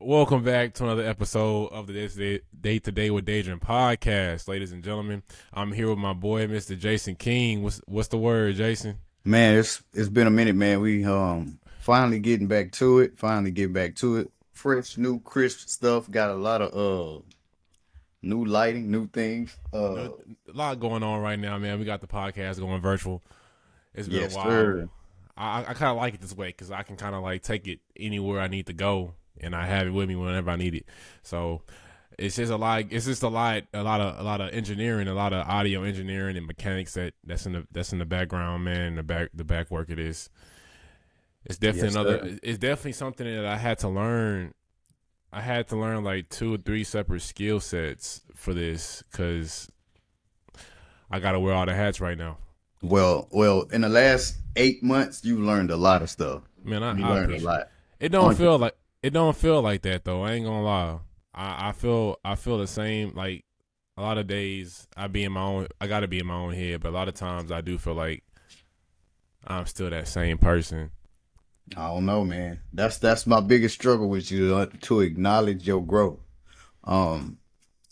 Welcome back to another episode of the Day to Day with Daydream podcast, ladies and gentlemen. I'm here with my boy, Mr. Jason King. What's the word, Jason? Man, it's been a minute, man. We finally getting back to it. Finally getting back to it. Fresh, new, crisp stuff. Got a lot of new lighting, new things. A lot going on right now, man. We got the podcast going virtual. It's been a Yes, while. sir. I kind of like it this way because I can kind of like take it anywhere I need to go, and I have it with me whenever I need it. So it's just a lot. It's just a lot of engineering, a lot of audio engineering and mechanics that's in the background, man. The back work it is. It's definitely Yes, sir. another. It's definitely something that I had to learn. I had to learn like two or three separate skill sets for this because I got to wear all the hats right now. Well, in the last 8 months, you learned a lot of stuff. Man, I, You I learned a appreciate. lot. It don't Aren't you? feel like that though. I ain't gonna lie. I feel the same. Like a lot of days, I be in my own. I gotta be in my own head, but a lot of times I do feel like I'm still that same person. I don't know, man. That's my biggest struggle with you to acknowledge your growth. Um,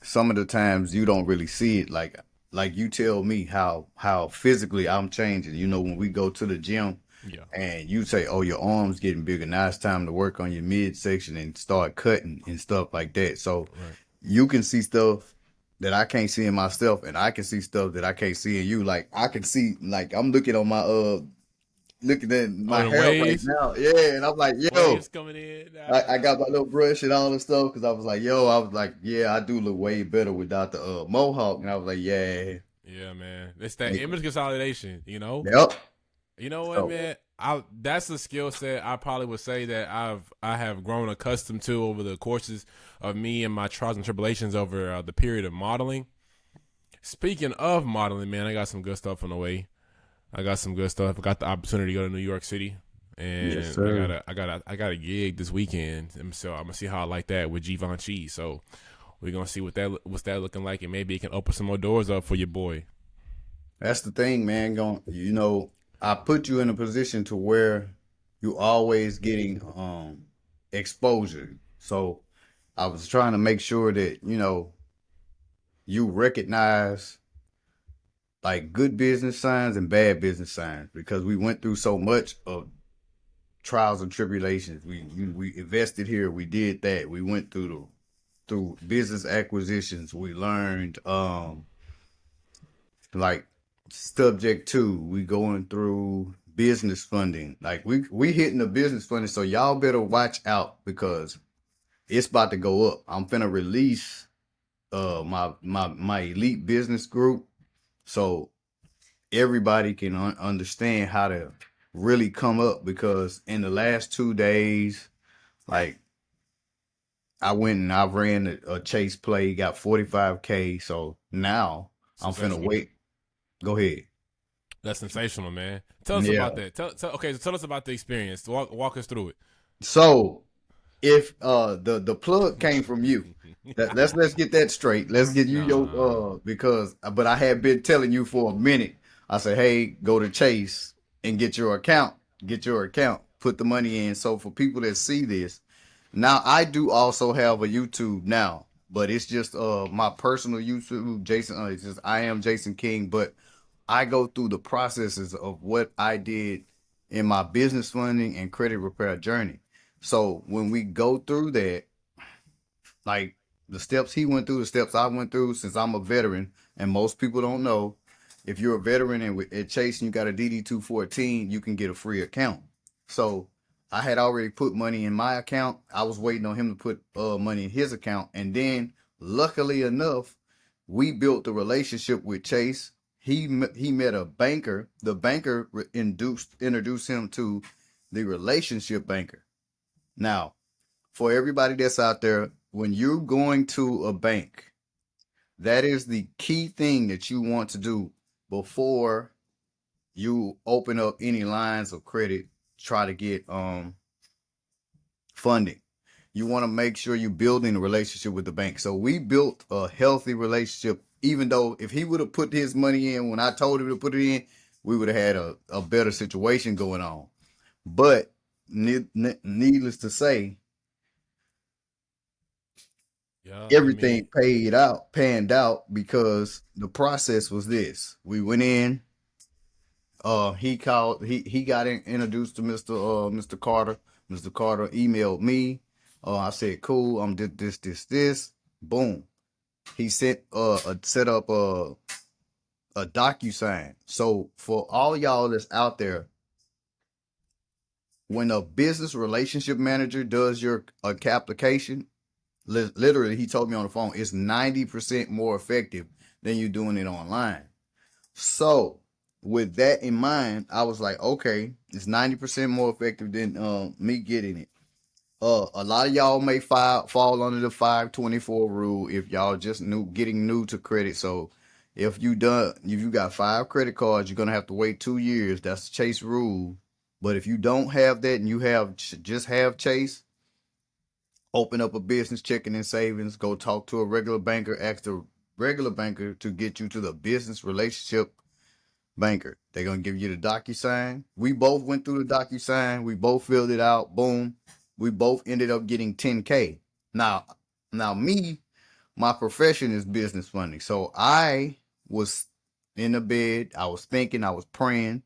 some of the times you don't really see it like you tell me how physically I'm changing. When we go to the gym Yeah, and you say, "Oh, your arms getting bigger. Now it's time to work on your midsection and start cutting and stuff like that." So right. you can see stuff that I can't see in myself, and I can see stuff that I can't see in you. Like I can see, like I'm looking on my looking at Oh, my the hair right waves, now, yeah, and I'm like, yo. waves coming in. I got my little brush and all this stuff because I was like, yo, I was like, yeah, I do look way better without the mohawk. And I was like, yeah. Yeah, man. It's that image consolidation. Yep. You know what, So man? That's a skill set I probably would say that I have grown accustomed to over the courses of me and my trials and tribulations over the period of modeling. Speaking of modeling, man, I got some good stuff on the way. I got some good stuff. I got the opportunity to go to New York City, yes, and sir. I got a gig this weekend, and so I'm gonna see how I like that with Givenchy. So we're gonna see what's that looking like, and maybe it can open some more doors up for your boy. That's the thing, man. Going, I put you in a position to where you always getting exposure. So I was trying to make sure that you recognize like good business signs and bad business signs because we went through so much of trials and tribulations. We invested here. We did that. We went through business acquisitions. We learned like subject to we going through business funding. Like we hitting the business funding. So y'all better watch out because it's about to go up. I'm finna release my elite business group so everybody can understand how to really come up because in the last 2 days, like I went and I ran a chase play, got 45K. So now I'm finna Sensational. wait. Go ahead. That's sensational, man. Tell us Yeah. about that. Okay, so tell us about the experience. Walk us through it. So if the plug came from you, let's get that straight. Let's get you your Nah. because but I had been telling you for a minute. I said, hey, go to Chase and get your account, put the money in. So for people that see this, now I do also have a YouTube now, but it's just my personal YouTube, Jason. It's just I am Jason King, but I go through the processes of what I did in my business funding and credit repair journey. So when we go through that, like the steps he went through, the steps I went through, since I'm a veteran, and most people don't know, if you're a veteran and at Chase and you got a DD 214, you can get a free account. So I had already put money in my account. I was waiting on him to put money in his account, and then luckily enough, we built the relationship with Chase. He met a banker. The banker introduced him to the relationship banker. Now, for everybody that's out there, when you're going to a bank, that is the key thing that you want to do before you open up any lines of credit, try to get funding. You want to make sure you're building a relationship with the bank. So we built a healthy relationship, even though if he would have put his money in when I told him to put it in, we would have had a better situation going on. But needless to say, Yeah, I Everything mean, panned out because the process was this. We went in, he got introduced to Mr. Carter. Mr. Carter emailed me. I said, cool, I'm this. Boom. He set up a DocuSign. So for all y'all that's out there, when a business relationship manager does your application, literally, he told me on the phone, it's 90% more effective than you doing it online. So, with that in mind, I was like, okay, it's 90% more effective than me getting it. A lot of y'all may fall under the 524 rule if y'all just getting new to credit. So, if you got 5 credit cards, you're gonna have to wait 2 years. That's the Chase rule. But if you don't have that and you just have Chase, open up a business checking and savings, go talk to a regular banker, ask the regular banker to get you to the business relationship banker. They're going to give you the DocuSign. We both went through the DocuSign. We both filled it out. Boom. We both ended up getting 10K. Now me, my profession is business funding. So I was in the bed. I was thinking, I was praying,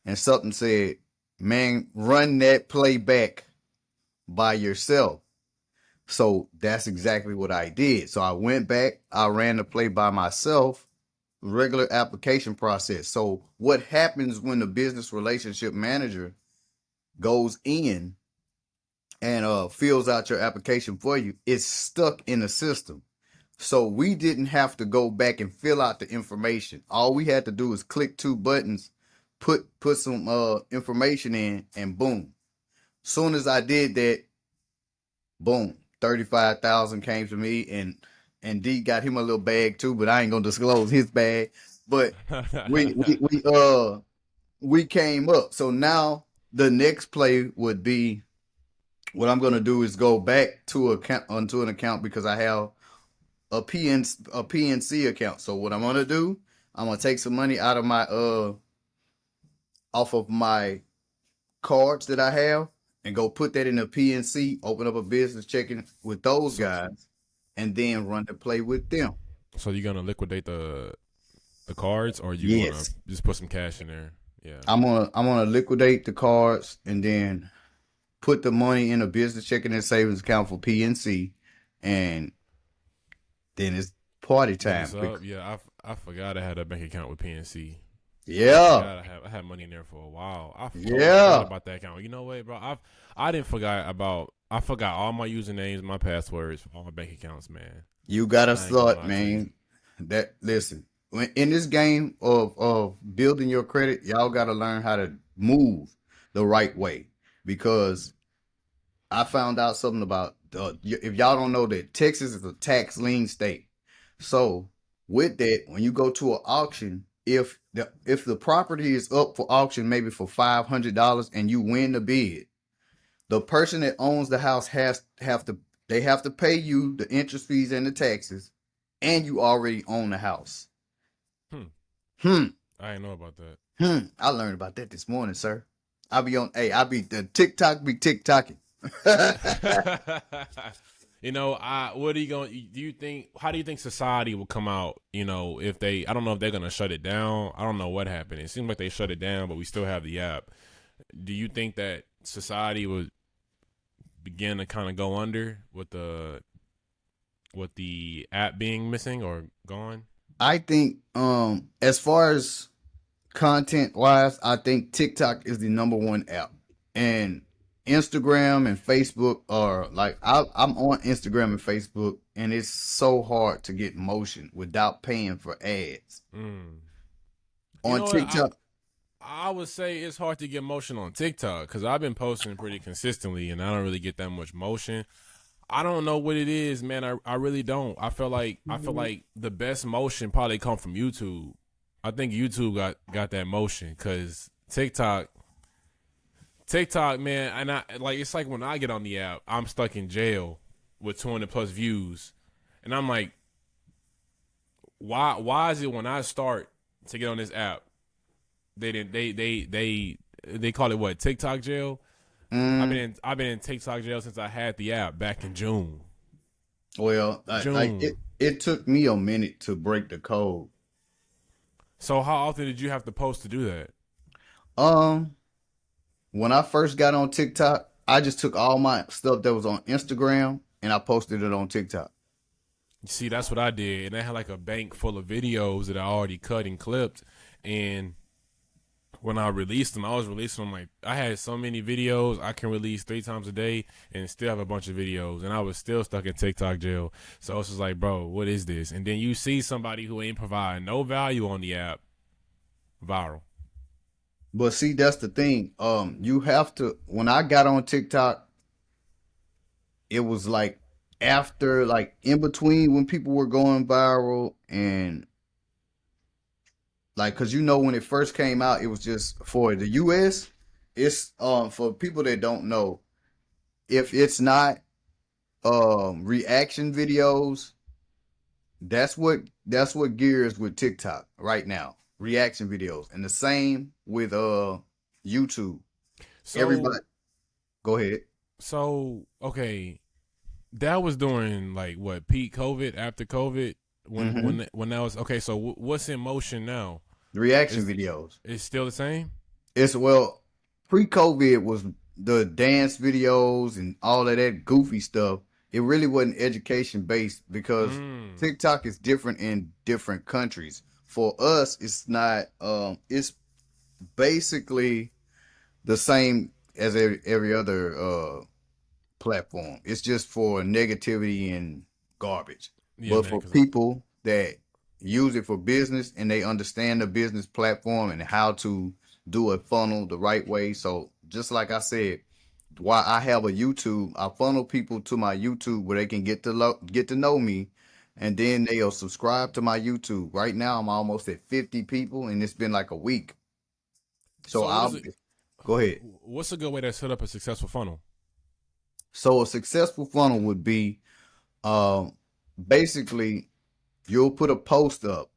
and something said, man, run that play back by yourself. So that's exactly what I did. So I went back, I ran the play by myself, regular application process. So what happens when the business relationship manager goes in and fills out your application for you? It's stuck in the system. So we didn't have to go back and fill out the information. All we had to do is click 2 buttons, put some information in, and boom. Soon as I did that, boom, 35,000 came to me, and D got him a little bag too, but I ain't gonna disclose his bag. But we we we uh we came up. So now the next play would be, what I'm gonna do is go back to onto an account because I have a PNC account. So what I'm gonna do, I'm gonna take some money out of my off of my cards that I have and go put that in a PNC, open up a business checking with those so guys, and then run the play with them. so you're gonna liquidate the cards, or you gonna Yes. just put some cash in there? Yeah. I'm gonna liquidate the cards and then put the money in a business checking and savings account for PNC, and then it's party Then it's time. up. Yeah, I forgot I had a bank account with PNC. I Yeah. forgot I had money in there for a while. I totally forgot Yeah. about that account. You know what, bro? I didn't forgot about. I forgot all my usernames, my passwords, for all my bank accounts, man. You gotta I ain't gonna start, lie to you. man. That listen, when in this game of building your credit, y'all gotta learn how to move the right way. Because I found out something about if y'all don't know that Texas is a tax lien state. So with that, when you go to an auction, if the property is up for auction maybe for $500 and you win the bid, the person that owns the house have to pay you the interest fees and the taxes, and you already own the house. Hmm. Hmm. I didn't know about that. I learned about that this morning, sir. I be the TikTok be TikToking. You know, what are you going? Do you think? How do you think society will come out? You know, if they, I don't know if they're gonna shut it down. I don't know what happened. It seems like they shut it down, but we still have the app. Do you think that society would begin to kind of go under with the app being missing or gone? I think as far as content wise, I think TikTok is the number one app. And Instagram and Facebook are like I'm on Instagram and Facebook, and it's so hard to get motion without paying for ads. Mm. You On know what? TikTok, I would say it's hard to get motion on TikTok because I've been posting pretty consistently and I don't really get that much motion. I don't know what it is, man. I really don't. I feel like the best motion probably come from YouTube. I think YouTube got that motion because TikTok, man, and I like it's like when I get on the app, I'm stuck in jail with 200 plus views, and I'm like, why is it when I start to get on this app, they call it what, TikTok jail? mm, I've been in TikTok jail since I had the app back in June. Well, June. it took me a minute to break the code. So how often did you have to post to do that? Um, when I first got on TikTok, I just took all my stuff that was on Instagram and I posted it on TikTok. See, that's what I did, and I had like a bank full of videos that I already cut and clipped, and when I released them, I was releasing them like I had so many videos I can release 3 times a day and still have a bunch of videos, and I was still stuck in TikTok jail. So it's just like, bro, what is this? And then you see somebody who ain't providing no value on the app, viral. But see, that's the thing. You have to. When I got on TikTok, it was like after, like in between when people were going viral, and like, cause when it first came out, it was just for the US. It's for people that don't know, if it's not reaction videos, that's what gears with TikTok right now. Reaction videos. And the same with YouTube. Everybody So, go ahead. okay, that was during like what peak COVID, after COVID, Mm-hmm. when that was okay. So what's in motion now? Reaction Is videos. it's still the same? It's well, pre-COVID was the dance videos and all of that goofy stuff. It really wasn't education based because Mm. TikTok is different in different countries. For us, it's not. It's basically the same as every other platform. It's just for negativity and garbage. Yeah, But man. for Cause people that use it for business and they understand the business platform and how to do a funnel the right way. So just like I said, why I have a YouTube, I funnel people to my YouTube where they can get to know me, and then they'll subscribe to my YouTube. Right now, I'm almost at 50 people, and it's been like a week. So so what is I'll it? go ahead. What's a good way to set up a successful funnel? So a successful funnel would be um, basically you'll put a post up,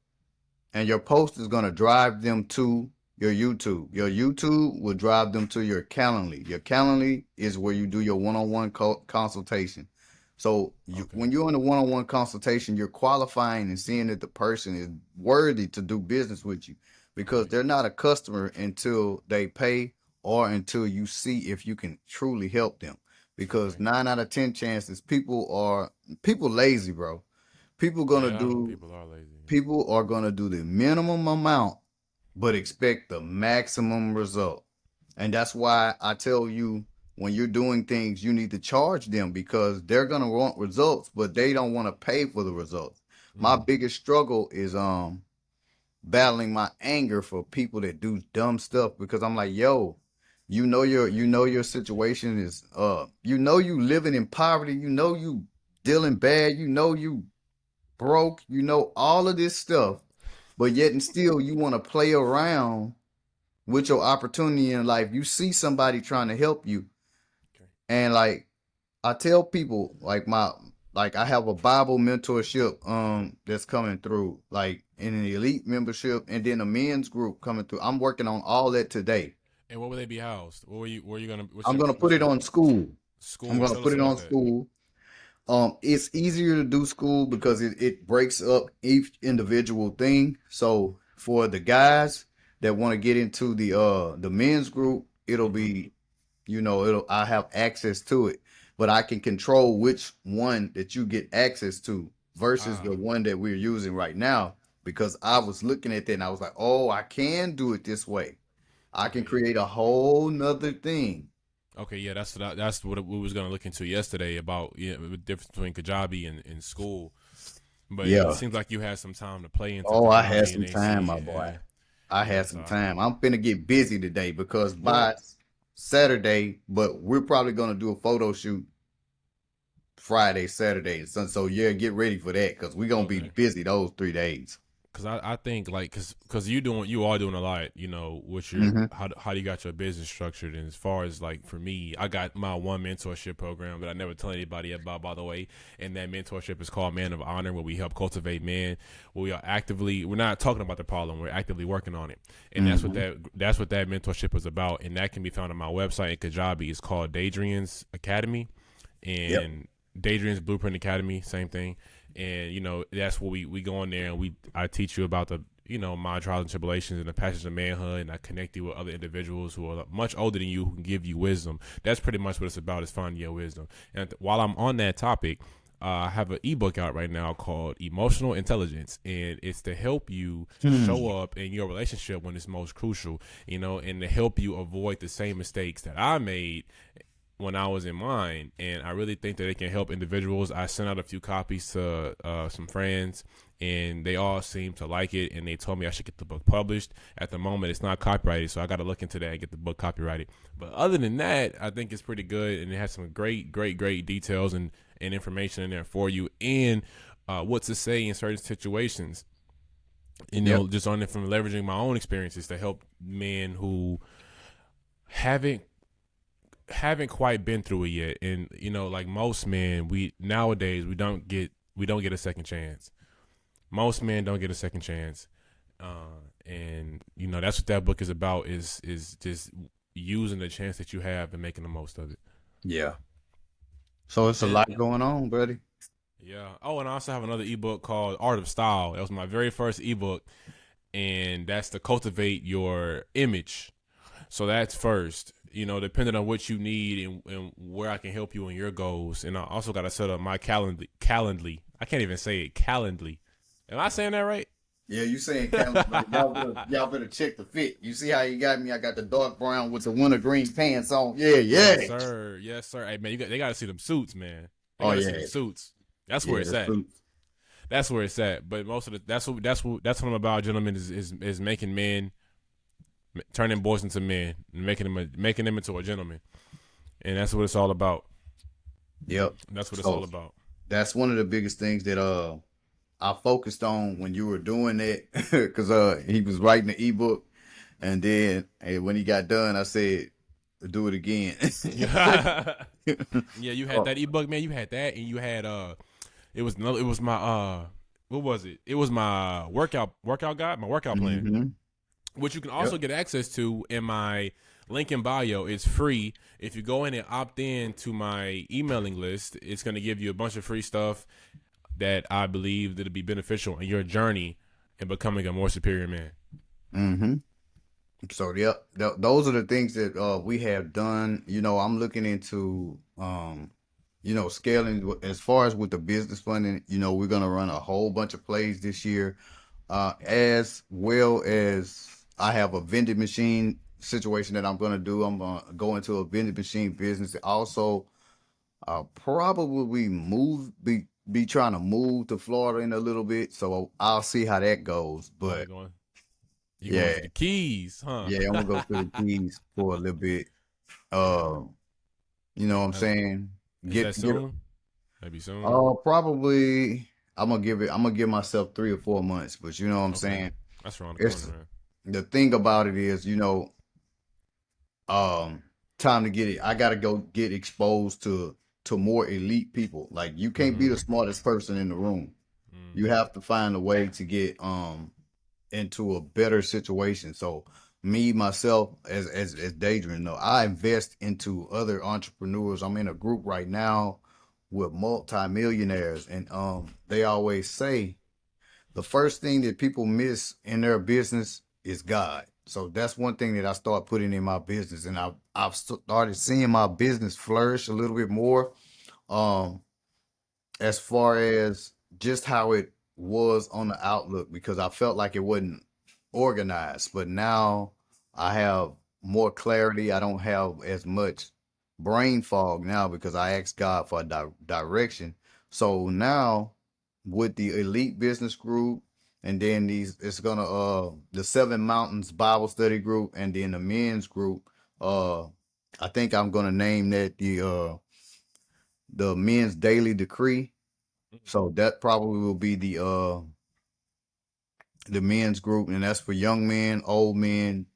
and your post is going to drive them to your YouTube. Your YouTube will drive them to your Calendly. Your Calendly is where you do your one-on-one consultation. So Okay. when you're in a one-on-one consultation, you're qualifying and seeing that the person is worthy to do business with you, because Right. they're not a customer until they pay or until you see if you can truly help them. Because Right. 9 out of 10 chances people lazy, bro. People gonna Yeah, do people are lazy. people are gonna do the minimum amount but expect the maximum result. And that's why I tell you, when you're doing things, you need to charge them, because they're gonna want results, but they don't want to pay for the results. My Mm. biggest struggle is battling my anger for people that do dumb stuff, because I'm like, yo, your situation is you living in poverty, you dealing bad, you broke, all of this stuff, but yet and still you want to play around with your opportunity in life. You see somebody trying to help you, Okay. and like I tell people, like I have a Bible mentorship that's coming through, like in an elite membership, and then a men's group coming through. I'm working on all that today. And where will they be housed? Where you gonna? I'm gonna put What's it your on school. I'm school? gonna Tell put us it about on that. school. It's easier to do school because it breaks up each individual thing. So for the guys that want to get into the men's group, it'll Mm-hmm. be, it'll I have access to it, but I can control which one that you get access to versus the Ah. one that we're using right now, because I was looking at that and I was like, oh, I can do it this way. I can Okay. Yeah. create a whole nother thing. Okay. Yeah. That's what we was gonna look into yesterday about the difference between Kajabi and school. But it Yeah. seems like you had some time to play into Oh, I had Kajabi and some time, my AC. boy. Yeah. I Yeah. had So some time. I'm finna get busy today because well, by Saturday, but we're probably gonna do a photo shoot Friday, Saturday. So yeah, get ready for that because we're gonna be okay. busy those 3 days. Cause I think like cause you are doing a lot, with your Hmm. how you got your business structured. And as far as like for me, I got my one mentorship program that I never tell anybody about, by the way. And that mentorship is called Man of Honor, where we help cultivate men. We're not talking about the problem, we're actively working on it. And Hmm. that's what that mentorship is about. And that can be found on my website in Kajabi. It's called Daydrian's Academy. Yep. And Daydream's Blueprint Academy, same thing. And that's what we go in there and I teach you about the my trials and tribulations and the passions of manhood, and I connect you with other individuals who are much older than you who can give you wisdom. That's pretty much what it's about, is finding your wisdom. And while I'm on that topic, I have an ebook out right now called Emotional Intelligence, and it's to help you show up in your relationship when it's most crucial, and to help you avoid the same mistakes that I made when I was in mine. And I really think that it can help individuals. I sent out a few copies to some friends, and they all seem to like it, and they told me I should get the book published. At the moment, it's not copyrighted, so I got to look into that and get the book copyrighted. But other than that, I think it's pretty good, and it has some great details and information in there for you, and what to say in certain situations. Just on it, from leveraging my own experiences to help men who haven't quite been through it yet. And like most men, nowadays we don't get a second chance. Most men don't get a second chance, and that's what that book is about, is just using the chance that you have and making the most of it. Yeah. So it's a lot going on, buddy. Yeah. Oh, and I also have another ebook called Art of Style. That was my very first ebook, and that's to cultivate your image. So that's first, depending on what you need and where I can help you in your goals. And I also got to set up my Calendly. I can't even say it, Calendly. Am I saying that right? Yeah, you saying Calendly. Y'all better check the fit. You see how you got me? I got the dark brown with the winter green pants on. Yeah. Yes, sir. Yes, sir. Hey, man, they got to see them suits, man. They got to see them suits. That's where it's at. Suits. That's where it's at. But most of that's what I'm about, gentlemen, is making men, turning boys into men, and making them into a gentleman. And that's what it's all about. Yep. That's what it's all about. That's one of the biggest things that I focused on when you were doing that, because he was writing the ebook, and then when he got done, I said, do it again. Yeah, you had that ebook, man. You had that, and you had it was my what was it? It was my workout guide, my workout plan, which you can also get access to in my link in bio. It's free. If you go in and opt in to my emailing list, it's going to give you a bunch of free stuff that I believe that'll be beneficial in your journey in becoming a more superior man. So those are the things that we have done. I'm looking into scaling as far as with the business funding. We're gonna run a whole bunch of plays this year, as well as I have a vending machine situation that I'm gonna do. I'm gonna go into a vending machine business. Also, I'll probably be trying to move to Florida in a little bit, so I'll see how that goes. But you going for the Keys, huh? Yeah, I'm gonna go to the Keys for a little bit. You know what I'm saying? Is that soon? Maybe soon. Probably. I'm gonna give myself 3 or 4 months. But you know what I'm saying? That's around the corner, man. The thing about it is, time to get it. I gotta go get exposed to more elite people. Like, you can't be the smartest person in the room. You have to find a way to get into a better situation. So me, myself, as Daydrien, I invest into other entrepreneurs. I'm in a group right now with multimillionaires, and they always say the first thing that people miss in their business is God. So that's one thing that I start putting in my business, and I've started seeing my business flourish a little bit more, as far as just how it was on the outlook, because I felt like it wasn't organized. But now I have more clarity. I don't have as much brain fog now because I asked God for direction. So now with the elite business group, and then it's gonna the 7 Mountains Bible Study group, and then the men's group, I think I'm gonna name that the men's daily decree. So that probably will be the men's group, and that's for young men, old men,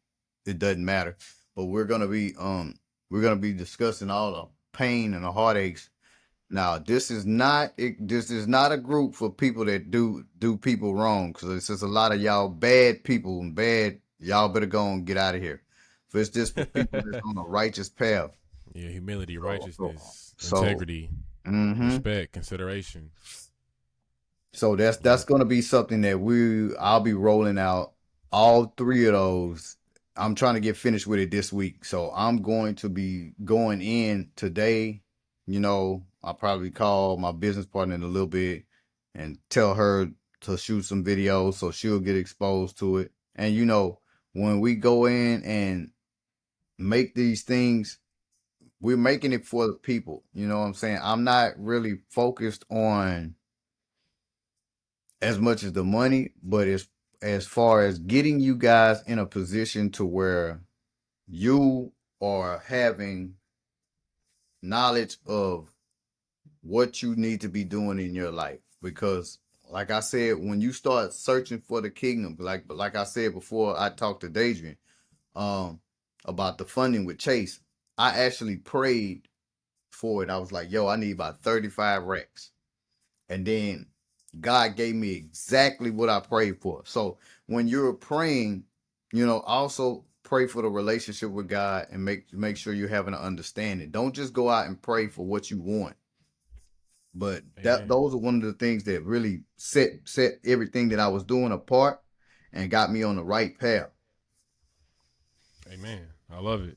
it doesn't matter. But we're gonna be discussing all the pain and the heartaches. Now, this is not a group for people that do people wrong, because it's just a lot of y'all bad people, and y'all better go and get out of here. So it's just for people that's on a righteous path. Yeah, humility, righteousness, integrity. Mm-hmm. respect, consideration. So that's Yeah. gonna be something that I'll be rolling out all three of those. I'm trying to get finished with it this week. So I'm going to be going in today. I'll probably call my business partner in a little bit and tell her to shoot some videos so she'll get exposed to it. And when we go in and make these things, we're making it for the people. You know what I'm saying? I'm not really focused on as much as the money, but as far as getting you guys in a position to where you are having knowledge of what you need to be doing in your life. Because like I said, when you start searching for the kingdom, like I said before, I talked to Dadrien um about the funding with Chase. I actually prayed for it. I was like, yo, I need about 35 racks. And then God gave me exactly what I prayed for. So when you're praying, also pray for the relationship with God and make sure you're having an understanding. Don't just go out and pray for what you want. But that Amen. those are one of the things that really set everything that I was doing apart and got me on the right path. Amen. I love it.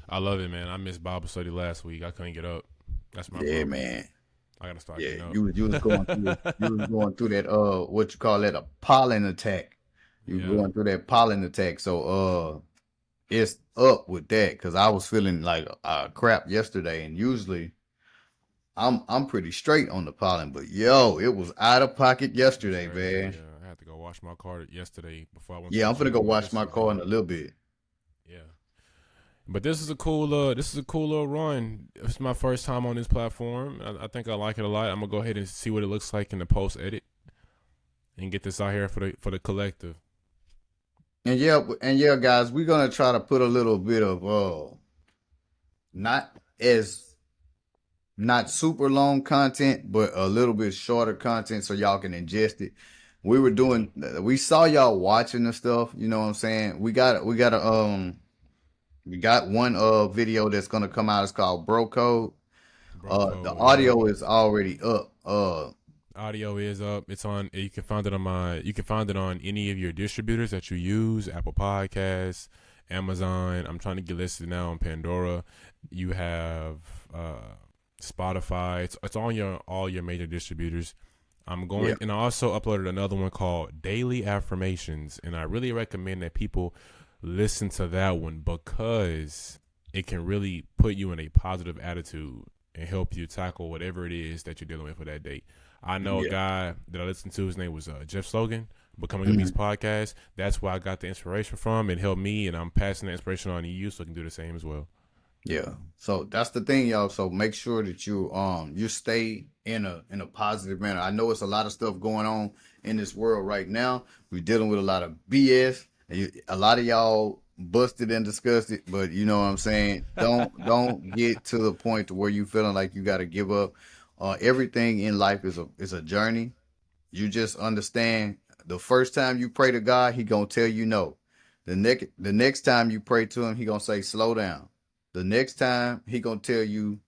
I love it, man. I missed Bible study last week. I couldn't get up. That's my Yeah, problem. man. I gotta start Yeah, getting up. you was going through that what you call that, a pollen attack. You were Yeah. going through that pollen attack. So it's up with that because I was feeling like crap yesterday, and usually I'm pretty straight on the pollen, but yo, it was out of pocket It's yesterday, crazy. man. Yeah. I had to go wash my car yesterday before I went to Yeah, the I'm gonna go gym. Like wash this my is car in a little bit. yeah. But this is a cool little run. It's my first time on this platform. I think I like it a lot. I'm gonna go ahead and see what it looks like in the post edit and get this out here for the collective. And yeah, guys, we're gonna try to put a little bit of not as not super long content, but a little bit shorter content so y'all can ingest it. Yeah. We saw y'all watching the stuff, you know what I'm saying? We got one video that's gonna come out. It's called Bro Code. Bro The code, yeah. audio is already up. Audio is up. It's on. You can find it on my. You can find it on any of your distributors that you use: Apple Podcasts, Amazon. I'm trying to get listed now on Pandora. You have Spotify. It's on your all your major distributors. I'm Yeah. going, and I also uploaded another one called Daily Affirmations, and I really recommend that people listen to that one because it can really put you in a positive attitude and help you tackle whatever it is that you're dealing with for that day. I know a Yeah. guy that I listened to. His name was Jeff Slogan, Becoming a Beast Mhm. podcast. That's where I got the inspiration from. It helped me, and I'm passing the inspiration on to you, so you can do the same as well. Yeah. So that's the thing, y'all. So make sure that you stay in a positive manner. I know it's a lot of stuff going on in this world right now. We're dealing with a lot of BS. A lot of y'all busted and disgusted, but you know what I'm saying? Don't get to the point to where you feeling like you got to give up. Everything in life is a journey. You just understand the first time you pray to God, he going to tell you no. The next time you pray to him, he going to say slow down. The next time he going to tell you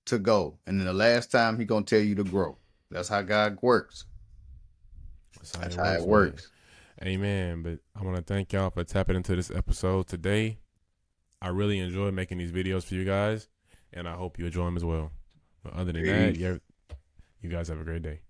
to go. And then the last time he going to tell you to grow. That's how God works. That's how That's it how it works, man. works. Amen. But I want to thank y'all for tapping into this episode today. I really enjoy making these videos for you guys, and I hope you enjoy them as well. But other than that, Peace. yeah, you guys have a great day.